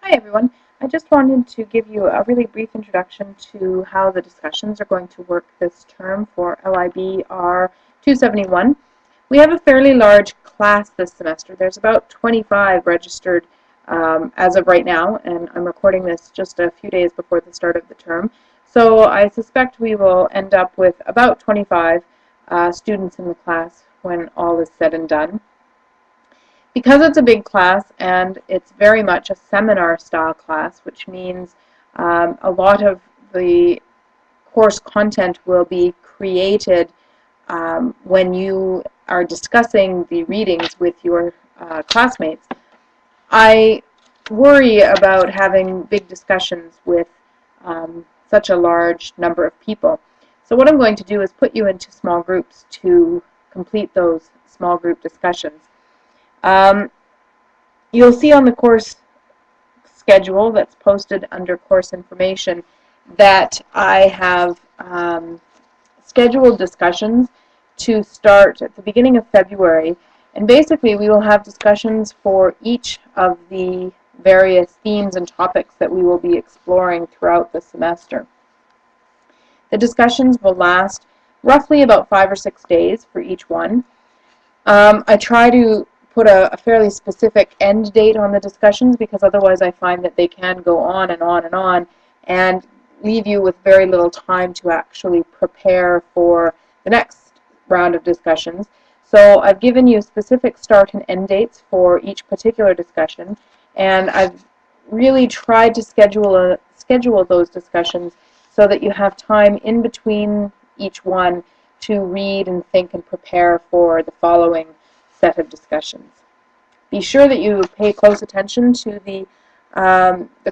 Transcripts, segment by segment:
Hi everyone. I just wanted to give you a really brief introduction to how the discussions are going to work this term for LIBR 271. We have a fairly large class this semester. There's about 25 registered as of right now, and I'm recording this just a few days before the start of the term. So I suspect we will end up with about 25 students in the class when all is said and done. Because it's a big class and it's very much a seminar style class, which means a lot of the course content will be created when you are discussing the readings with your classmates. I worry about having big discussions with such a large number of people. So what I'm going to do is put you into small groups to complete those small group discussions. You'll see on the course schedule that's posted under course information that I have scheduled discussions to start at the beginning of February, and basically we will have discussions for each of the various themes and topics that we will be exploring throughout the semester. The discussions will last roughly about 5 or 6 days for each one. I try to put a fairly specific end date on the discussions because otherwise I find that they can go on and on and on and leave you with very little time to actually prepare for the next round of discussions. So I've given you specific start and end dates for each particular discussion, and I've really tried to schedule those discussions so that you have time in between each one to read and think and prepare for the following set of discussions. Be sure that you pay close attention to the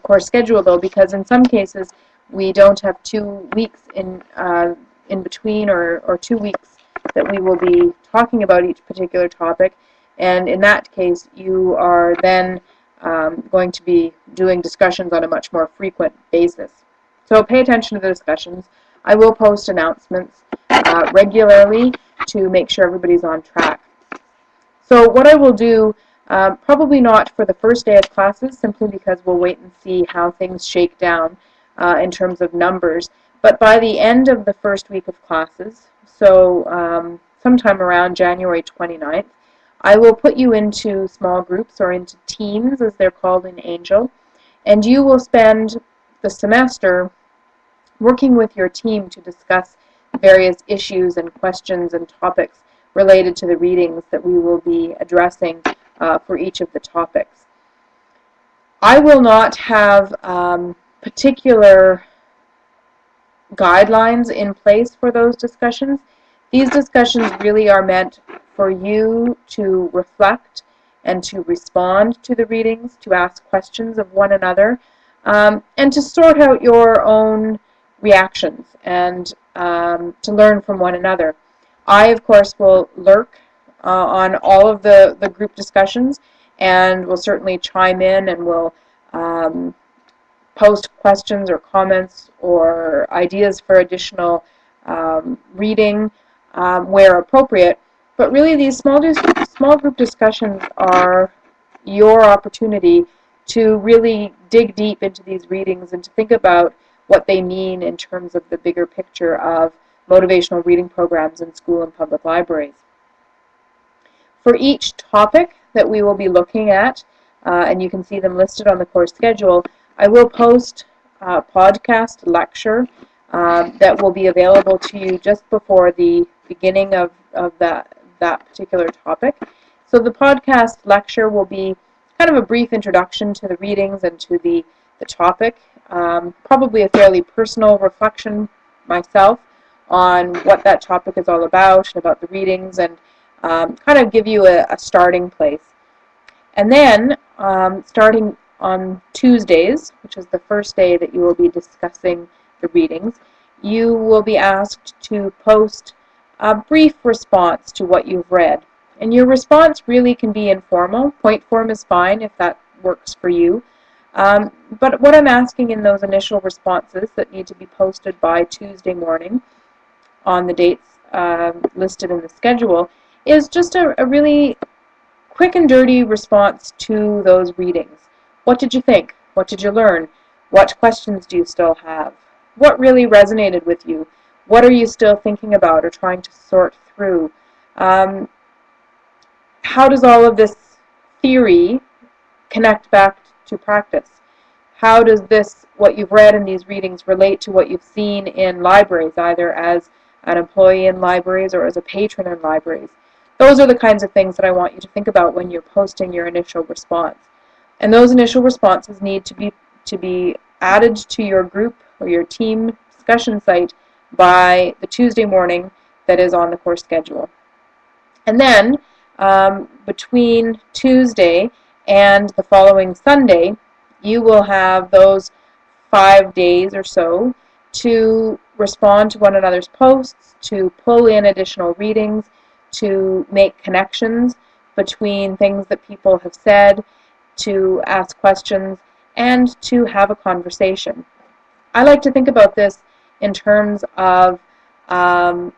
course schedule, though, because in some cases we don't have 2 weeks in between or 2 weeks that we will be talking about each particular topic, and in that case you are then going to be doing discussions on a much more frequent basis. So pay attention to the discussions. I will post announcements regularly to make sure everybody's on track. So what I will do, probably not for the first day of classes, simply because we'll wait and see how things shake down in terms of numbers, but by the end of the first week of classes, so sometime around January 29th, I will put you into small groups or into teams, as they're called in Angel, and you will spend the semester working with your team to discuss various issues and questions and topics related to the readings that we will be addressing for each of the topics. I will not have particular guidelines in place for those discussions. These discussions really are meant for you to reflect and to respond to the readings, to ask questions of one another, and to sort out your own reactions and to learn from one another. I, of course, will lurk on all of the group discussions and will certainly chime in and will post questions or comments or ideas for additional reading where appropriate. But really these small group discussions are your opportunity to really dig deep into these readings and to think about what they mean in terms of the bigger picture of motivational reading programs in school and public libraries. For each topic that we will be looking at, and you can see them listed on the course schedule, I will post a podcast lecture that will be available to you just before the beginning of that particular topic. So the podcast lecture will be kind of a brief introduction to the readings and to the topic, probably a fairly personal reflection myself on what that topic is all about and about the readings, and kind of give you a starting place. And then, starting on Tuesdays, which is the first day that you will be discussing the readings, you will be asked to post a brief response to what you've read. And your response really can be informal. Point form is fine if that works for you. But what I'm asking in those initial responses that need to be posted by Tuesday morning on the dates listed in the schedule is just a really quick and dirty response to those readings. What did you think? What did you learn? What questions do you still have? What really resonated with you? What are you still thinking about or trying to sort through? How does all of this theory connect back to practice? How does this, what you've read in these readings, relate to what you've seen in libraries, either as an employee in libraries or as a patron in libraries? Those are the kinds of things that I want you to think about when you're posting your initial response. And those initial responses need to be added to your group or your team discussion site by the Tuesday morning that is on the course schedule. And then between Tuesday and the following Sunday, you will have those 5 days or so to respond to one another's posts, to pull in additional readings, to make connections between things that people have said, to ask questions, and to have a conversation. I like to think about this in terms of a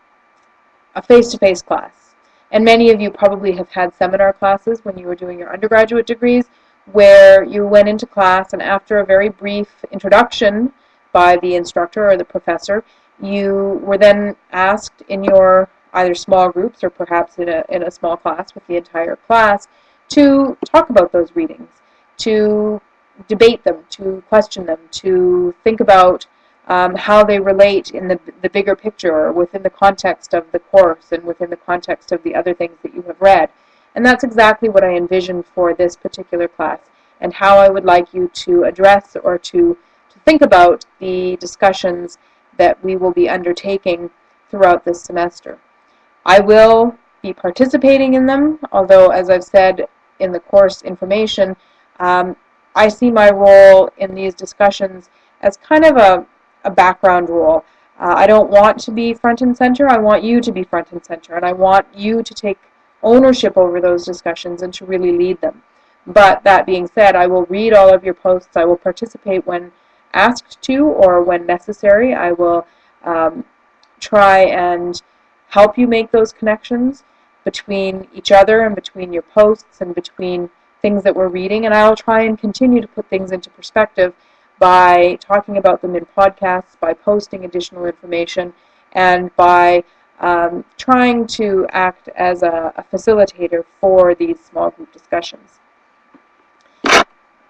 face-to-face class. And many of you probably have had seminar classes when you were doing your undergraduate degrees where you went into class and after a very brief introduction by the instructor or the professor, you were then asked in your either small groups or perhaps in a small class with the entire class to talk about those readings, to debate them, to question them, to think about how they relate in the bigger picture or within the context of the course and within the context of the other things that you have read. And that's exactly what I envisioned for this particular class and how I would like you to address or to think about the discussions that we will be undertaking throughout this semester. I will be participating in them, although as I've said in the course information, I see my role in these discussions as kind of a background role. I don't want to be front and center. I want you to be front and center, and I want you to take ownership over those discussions and to really lead them. But that being said, I will read all of your posts. I will participate when asked to or when necessary. I will try and help you make those connections between each other and between your posts and between things that we're reading, and I'll try and continue to put things into perspective by talking about them in podcasts, by posting additional information, and by trying to act as a facilitator for these small group discussions.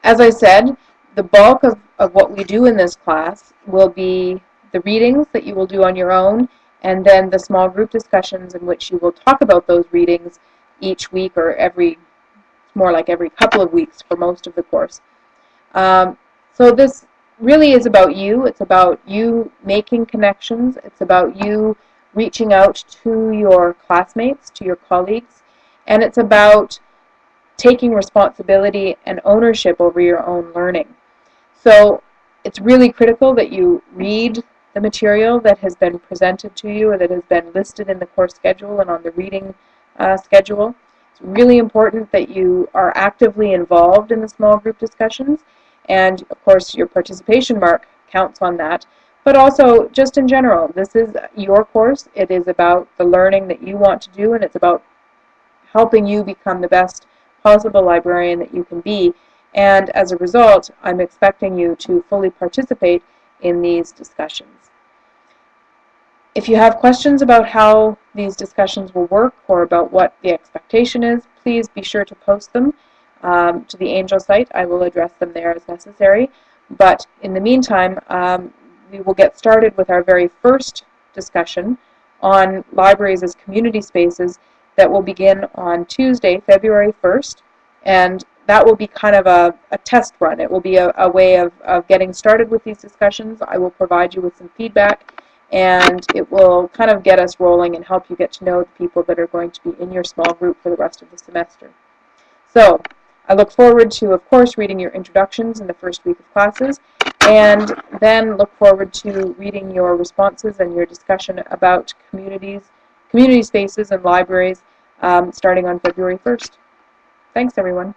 As I said, the bulk of what we do in this class will be the readings that you will do on your own, and then the small group discussions in which you will talk about those readings each week or more like every couple of weeks for most of the course. So this really is about you. It's about you making connections. It's about you reaching out to your classmates, to your colleagues, and it's about taking responsibility and ownership over your own learning. So it's really critical that you read the material that has been presented to you or that has been listed in the course schedule and on the reading schedule. It's really important that you are actively involved in the small group discussions, and of course your participation mark counts on that. But also, just in general, this is your course. It is about the learning that you want to do, and it's about helping you become the best possible librarian that you can be. And as a result, I'm expecting you to fully participate in these discussions. If you have questions about how these discussions will work or about what the expectation is, please be sure to post them to the Angel site. I will address them there as necessary. But in the meantime, we will get started with our very first discussion on libraries as community spaces that will begin on Tuesday, February 1st. And that will be kind of a test run. It will be a way of getting started with these discussions. I will provide you with some feedback, and it will kind of get us rolling and help you get to know the people that are going to be in your small group for the rest of the semester. So I look forward to, of course, reading your introductions in the first week of classes, and then look forward to reading your responses and your discussion about community spaces and libraries starting on February 1st. Thanks, everyone.